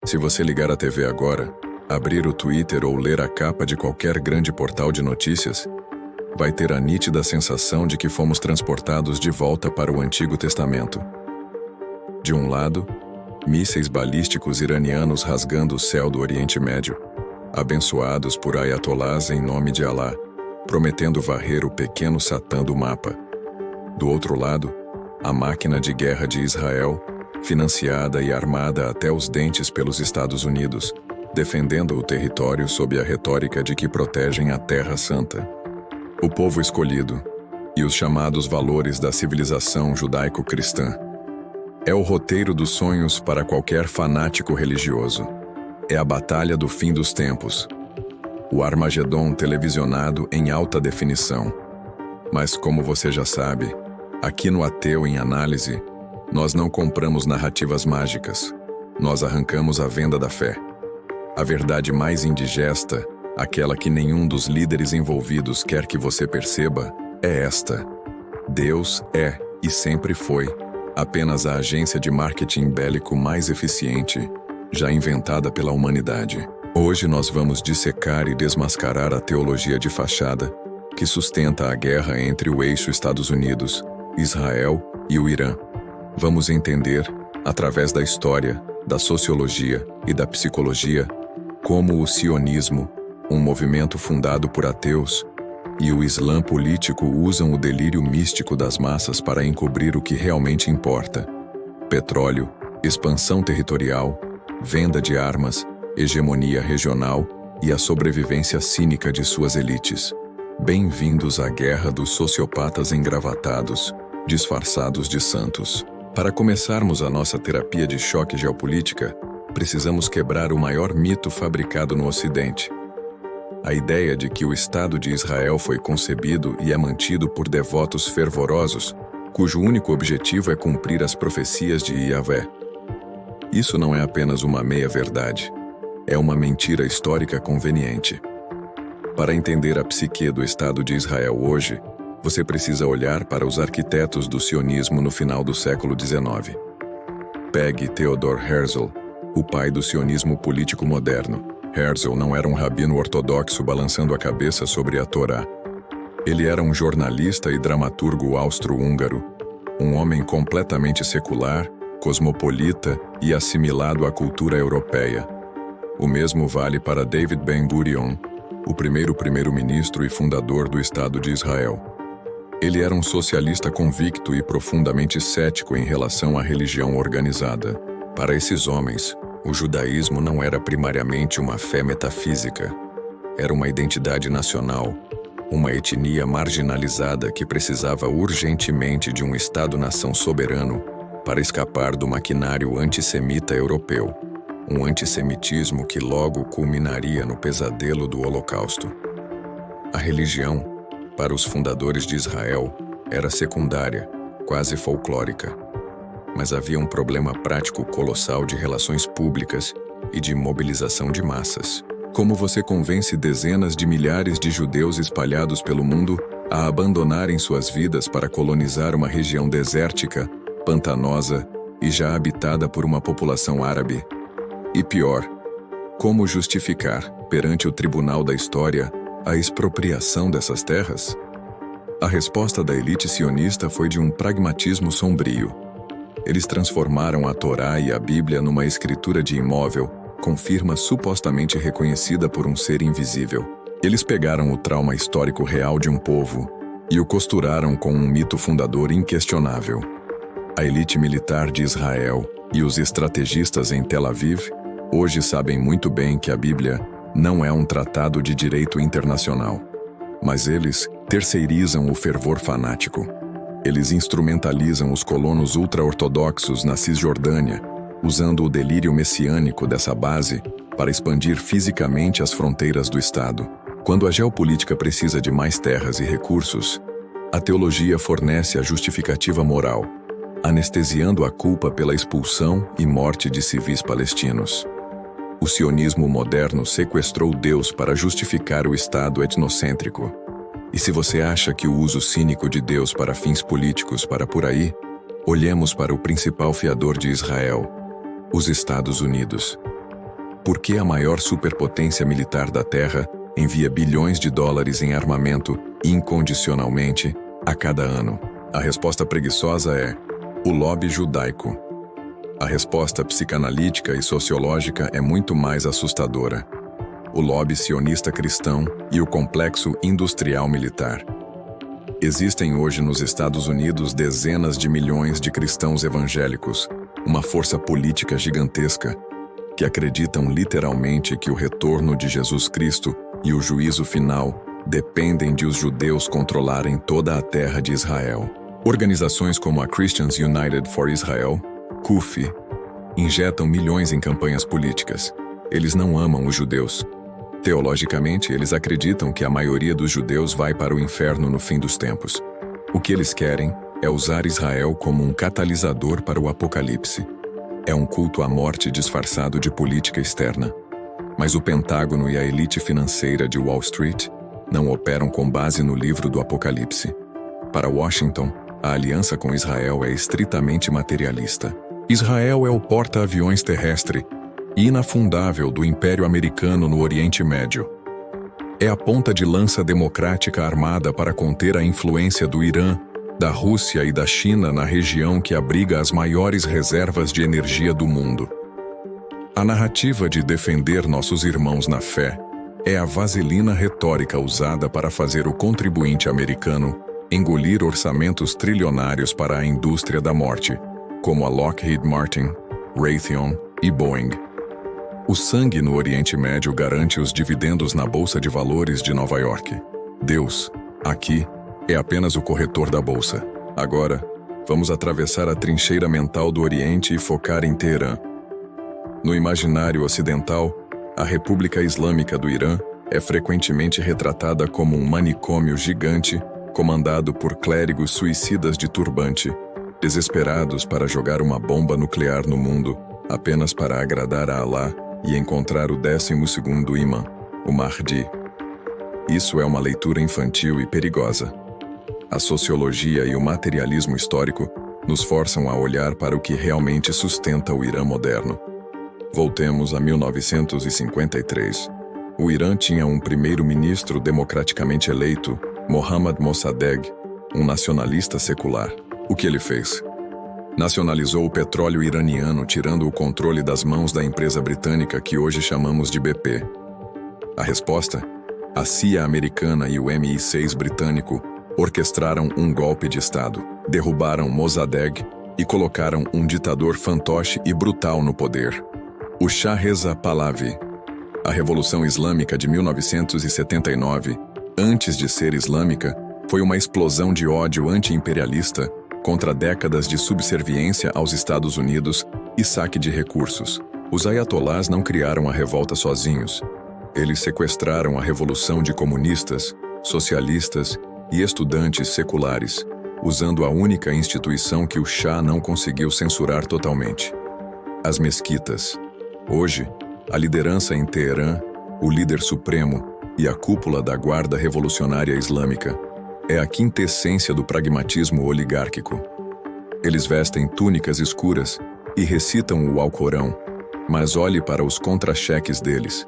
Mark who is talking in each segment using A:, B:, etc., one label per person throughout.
A: Se você ligar a TV agora, abrir o Twitter ou ler a capa de qualquer grande portal de notícias, vai ter a nítida sensação de que fomos transportados de volta para o Antigo Testamento. De um lado, mísseis balísticos iranianos rasgando o céu do Oriente Médio, abençoados por ayatolás em nome de Alá, prometendo varrer o pequeno Satã do mapa. Do outro lado, a máquina de guerra de Israel, financiada e armada até os dentes pelos Estados Unidos, defendendo o território sob a retórica de que protegem a Terra Santa. O povo escolhido e os chamados valores da civilização judaico-cristã. É o roteiro dos sonhos para qualquer fanático religioso. É a batalha do fim dos tempos. O Armagedon televisionado em alta definição. Mas como você já sabe, aqui no Ateu em Análise, nós não compramos narrativas mágicas. Nós arrancamos a venda da fé. A verdade mais indigesta, aquela que nenhum dos líderes envolvidos quer que você perceba, é esta. Deus é, e sempre foi, apenas a agência de marketing bélico mais eficiente, já inventada pela humanidade. Hoje nós vamos dissecar e desmascarar a teologia de fachada que sustenta a guerra entre o eixo Estados Unidos, Israel e o Irã. Vamos entender, através da história, da sociologia e da psicologia, como o sionismo, um movimento fundado por ateus, e o Islã político usam o delírio místico das massas para encobrir o que realmente importa: petróleo, expansão territorial, venda de armas, hegemonia regional e a sobrevivência cínica de suas elites. Bem-vindos à guerra dos sociopatas engravatados, disfarçados de santos. Para começarmos a nossa terapia de choque geopolítica, precisamos quebrar o maior mito fabricado no Ocidente. A ideia de que o Estado de Israel foi concebido e é mantido por devotos fervorosos, cujo único objetivo é cumprir as profecias de Yahvé. Isso não é apenas uma meia-verdade, é uma mentira histórica conveniente. Para entender a psique do Estado de Israel hoje, você precisa olhar para os arquitetos do sionismo no final do século XIX. Pegue Theodor Herzl, o pai do sionismo político moderno. Herzl não era um rabino ortodoxo balançando a cabeça sobre a Torá. Ele era um jornalista e dramaturgo austro-húngaro, um homem completamente secular, cosmopolita e assimilado à cultura europeia. O mesmo vale para David Ben-Gurion, o primeiro-ministro e fundador do Estado de Israel. Ele era um socialista convicto e profundamente cético em relação à religião organizada. Para esses homens, o judaísmo não era primariamente uma fé metafísica. Era uma identidade nacional, uma etnia marginalizada que precisava urgentemente de um Estado-nação soberano para escapar do maquinário antissemita europeu, um antissemitismo que logo culminaria no pesadelo do Holocausto. A religião, para os fundadores de Israel, era secundária, quase folclórica. Mas havia um problema prático colossal de relações públicas e de mobilização de massas. Como você convence dezenas de milhares de judeus espalhados pelo mundo a abandonarem suas vidas para colonizar uma região desértica, pantanosa e já habitada por uma população árabe? E pior, como justificar, perante o tribunal da história, a expropriação dessas terras? A resposta da elite sionista foi de um pragmatismo sombrio. Eles transformaram a Torá e a Bíblia numa escritura de imóvel, com firma supostamente reconhecida por um ser invisível. Eles pegaram o trauma histórico real de um povo e o costuraram com um mito fundador inquestionável. A elite militar de Israel e os estrategistas em Tel Aviv hoje sabem muito bem que a Bíblia não é um tratado de direito internacional. Mas eles terceirizam o fervor fanático. Eles instrumentalizam os colonos ultra-ortodoxos na Cisjordânia, usando o delírio messiânico dessa base para expandir fisicamente as fronteiras do Estado. Quando a geopolítica precisa de mais terras e recursos, a teologia fornece a justificativa moral, anestesiando a culpa pela expulsão e morte de civis palestinos. O sionismo moderno sequestrou Deus para justificar o Estado etnocêntrico. E se você acha que o uso cínico de Deus para fins políticos para por aí, olhemos para o principal fiador de Israel, os Estados Unidos. Por que a maior superpotência militar da Terra envia bilhões de dólares em armamento incondicionalmente a cada ano? A resposta preguiçosa é o lobby judaico. A resposta psicanalítica e sociológica é muito mais assustadora. O lobby sionista cristão e o complexo industrial militar. Existem hoje nos Estados Unidos dezenas de milhões de cristãos evangélicos, uma força política gigantesca, que acreditam literalmente que o retorno de Jesus Cristo e o juízo final dependem de os judeus controlarem toda a terra de Israel. Organizações como a Christians United for Israel, CUFI, injetam milhões em campanhas políticas. Eles não amam os judeus. Teologicamente, eles acreditam que a maioria dos judeus vai para o inferno no fim dos tempos. O que eles querem é usar Israel como um catalisador para o apocalipse. É um culto à morte disfarçado de política externa. Mas o Pentágono e a elite financeira de Wall Street não operam com base no livro do Apocalipse. Para Washington, a aliança com Israel é estritamente materialista. Israel é o porta-aviões terrestre inafundável do Império Americano no Oriente Médio. É a ponta de lança democrática armada para conter a influência do Irã, da Rússia e da China na região que abriga as maiores reservas de energia do mundo. A narrativa de defender nossos irmãos na fé é a vaselina retórica usada para fazer o contribuinte americano engolir orçamentos trilionários para a indústria da morte, como a Lockheed Martin, Raytheon e Boeing. O sangue no Oriente Médio garante os dividendos na Bolsa de Valores de Nova York. Deus, aqui, é apenas o corretor da Bolsa. Agora, vamos atravessar a trincheira mental do Oriente e focar em Teherã. No imaginário ocidental, a República Islâmica do Irã é frequentemente retratada como um manicômio gigante comandado por clérigos suicidas de turbante, desesperados para jogar uma bomba nuclear no mundo apenas para agradar a Alá e encontrar o 12º imã, o Mahdi. Isso é uma leitura infantil e perigosa. A sociologia e o materialismo histórico nos forçam a olhar para o que realmente sustenta o Irã moderno. Voltemos a 1953. O Irã tinha um primeiro-ministro democraticamente eleito, Mohammad Mossadegh, um nacionalista secular. O que ele fez? Nacionalizou o petróleo iraniano, tirando o controle das mãos da empresa britânica que hoje chamamos de BP. A resposta? A CIA americana e o MI6 britânico orquestraram um golpe de Estado, derrubaram Mossadegh e colocaram um ditador fantoche e brutal no poder, o Shah Reza Pahlavi. A Revolução Islâmica de 1979, antes de ser islâmica, foi uma explosão de ódio anti-imperialista contra décadas de subserviência aos Estados Unidos e saque de recursos. Os ayatolás não criaram a revolta sozinhos. Eles sequestraram a revolução de comunistas, socialistas e estudantes seculares, usando a única instituição que o Shah não conseguiu censurar totalmente: as mesquitas. Hoje, a liderança em Teherã, o líder supremo e a cúpula da Guarda Revolucionária Islâmica é a quintessência do pragmatismo oligárquico. Eles vestem túnicas escuras e recitam o Alcorão, mas olhe para os contra-cheques deles.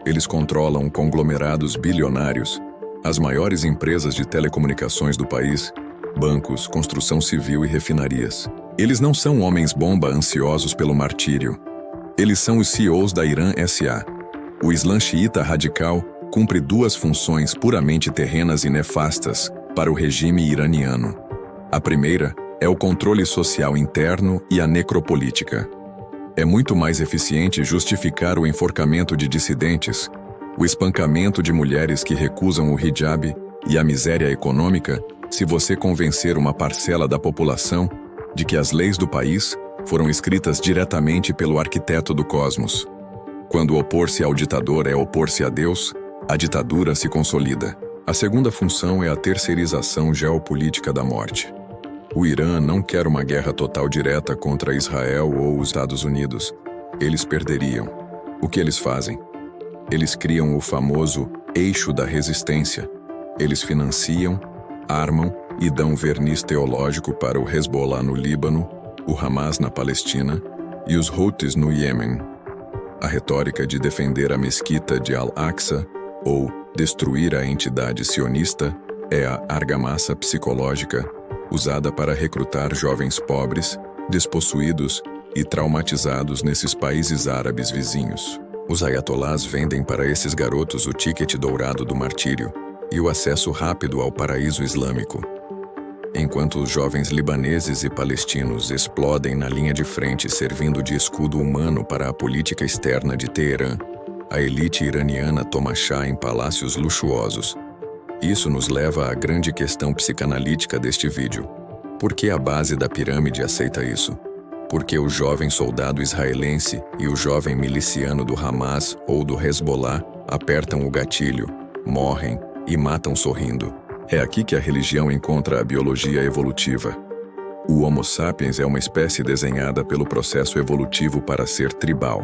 A: Eles controlam conglomerados bilionários, as maiores empresas de telecomunicações do país, bancos, construção civil e refinarias. Eles não são homens-bomba ansiosos pelo martírio. Eles são os CEOs da Irã S.A. O Islã xiita radical cumpre duas funções puramente terrenas e nefastas para o regime iraniano. A primeira é o controle social interno e a necropolítica. É muito mais eficiente justificar o enforcamento de dissidentes, o espancamento de mulheres que recusam o hijab e a miséria econômica se você convencer uma parcela da população de que as leis do país foram escritas diretamente pelo arquiteto do cosmos. Quando opor-se ao ditador é opor-se a Deus, a ditadura se consolida. A segunda função é a terceirização geopolítica da morte. O Irã não quer uma guerra total direta contra Israel ou os Estados Unidos. Eles perderiam. O que eles fazem? Eles criam o famoso eixo da resistência. Eles financiam, armam e dão verniz teológico para o Hezbollah no Líbano, o Hamas na Palestina e os Houthis no Iêmen. A retórica de defender a mesquita de Al-Aqsa ou destruir a entidade sionista é a argamassa psicológica usada para recrutar jovens pobres, despossuídos e traumatizados nesses países árabes vizinhos. Os ayatolás vendem para esses garotos o ticket dourado do martírio e o acesso rápido ao paraíso islâmico. Enquanto os jovens libaneses e palestinos explodem na linha de frente servindo de escudo humano para a política externa de Teherã, a elite iraniana toma chá em palácios luxuosos. Isso nos leva à grande questão psicanalítica deste vídeo. Por que a base da pirâmide aceita isso? Por que o jovem soldado israelense e o jovem miliciano do Hamas ou do Hezbollah apertam o gatilho, morrem e matam sorrindo? É aqui que a religião encontra a biologia evolutiva. O Homo sapiens é uma espécie desenhada pelo processo evolutivo para ser tribal.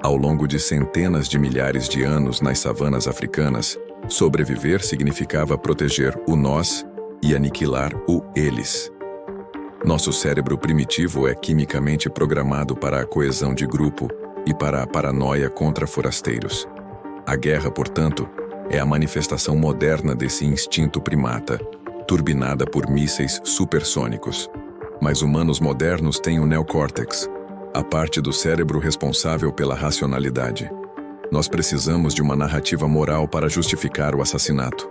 A: Ao longo de centenas de milhares de anos nas savanas africanas, sobreviver significava proteger o nós e aniquilar o eles. Nosso cérebro primitivo é quimicamente programado para a coesão de grupo e para a paranoia contra forasteiros. A guerra, portanto, é a manifestação moderna desse instinto primata, turbinada por mísseis supersônicos. Mas humanos modernos têm o neocórtex, a parte do cérebro responsável pela racionalidade. Nós precisamos de uma narrativa moral para justificar o assassinato.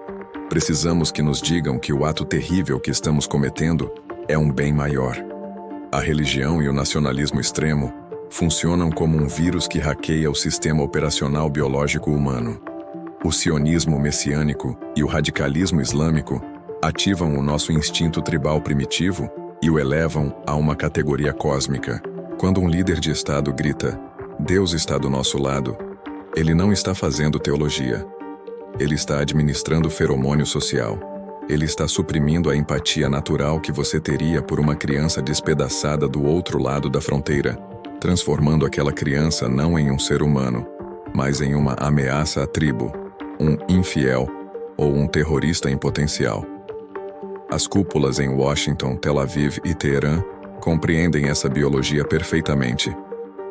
A: Precisamos que nos digam que o ato terrível que estamos cometendo é um bem maior. A religião e o nacionalismo extremo funcionam como um vírus que hackeia o sistema operacional biológico humano. O sionismo messiânico e o radicalismo islâmico ativam o nosso instinto tribal primitivo e o elevam a uma categoria cósmica. Quando um líder de Estado grita, "Deus está do nosso lado", ele não está fazendo teologia. Ele está administrando feromônio social. Ele está suprimindo a empatia natural que você teria por uma criança despedaçada do outro lado da fronteira, transformando aquela criança não em um ser humano, mas em uma ameaça à tribo, um infiel ou um terrorista em potencial. As cúpulas em Washington, Tel Aviv e Teherã compreendem essa biologia perfeitamente.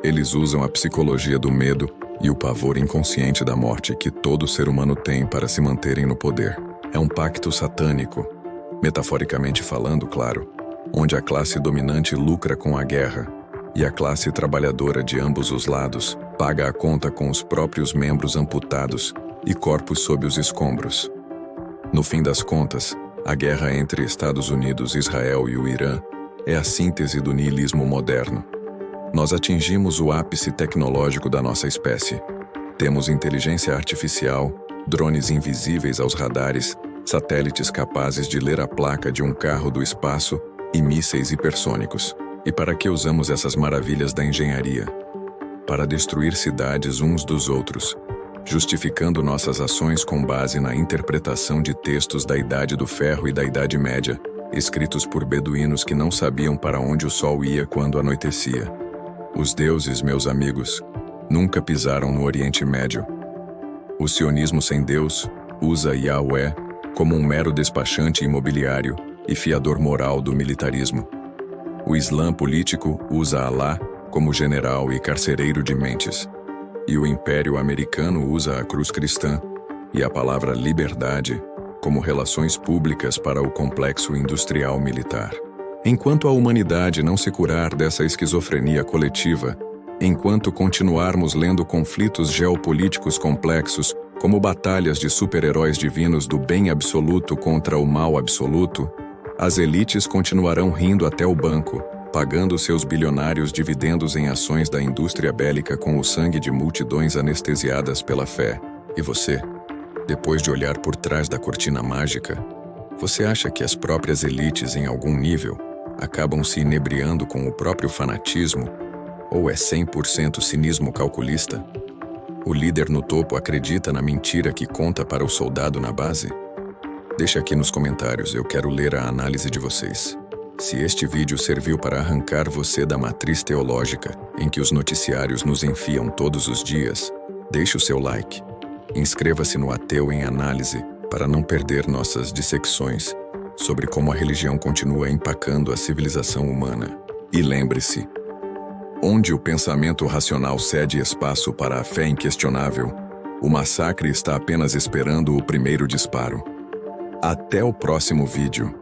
A: Eles usam a psicologia do medo e o pavor inconsciente da morte que todo ser humano tem para se manterem no poder. É um pacto satânico, metaforicamente falando, claro, onde a classe dominante lucra com a guerra e a classe trabalhadora de ambos os lados paga a conta com os próprios membros amputados e corpos sob os escombros. No fim das contas, a guerra entre Estados Unidos, Israel e o Irã é a síntese do niilismo moderno. Nós atingimos o ápice tecnológico da nossa espécie. Temos inteligência artificial, drones invisíveis aos radares, satélites capazes de ler a placa de um carro do espaço e mísseis hipersônicos. E para que usamos essas maravilhas da engenharia? Para destruir cidades uns dos outros, justificando nossas ações com base na interpretação de textos da Idade do Ferro e da Idade Média, escritos por beduínos que não sabiam para onde o sol ia quando anoitecia. Os deuses, meus amigos, nunca pisaram no Oriente Médio. O sionismo sem Deus usa Yahweh como um mero despachante imobiliário e fiador moral do militarismo. O Islã político usa Alá como general e carcereiro de mentes. E o Império Americano usa a cruz cristã e a palavra liberdade como relações públicas para o complexo industrial militar. Enquanto a humanidade não se curar dessa esquizofrenia coletiva, enquanto continuarmos lendo conflitos geopolíticos complexos como batalhas de super-heróis divinos do bem absoluto contra o mal absoluto, as elites continuarão rindo até o banco, pagando seus bilionários dividendos em ações da indústria bélica com o sangue de multidões anestesiadas pela fé. E você, depois de olhar por trás da cortina mágica, você acha que as próprias elites, em algum nível, acabam se inebriando com o próprio fanatismo? Ou é 100% cinismo calculista? O líder no topo acredita na mentira que conta para o soldado na base? Deixa aqui nos comentários, eu quero ler a análise de vocês. Se este vídeo serviu para arrancar você da matriz teológica em que os noticiários nos enfiam todos os dias, deixe o seu like. Inscreva-se no Ateu em Análise para não perder nossas dissecções sobre como a religião continua empacando a civilização humana. E lembre-se, Onde o pensamento racional cede espaço para a fé inquestionável, o massacre está apenas esperando o primeiro disparo. Até o próximo vídeo.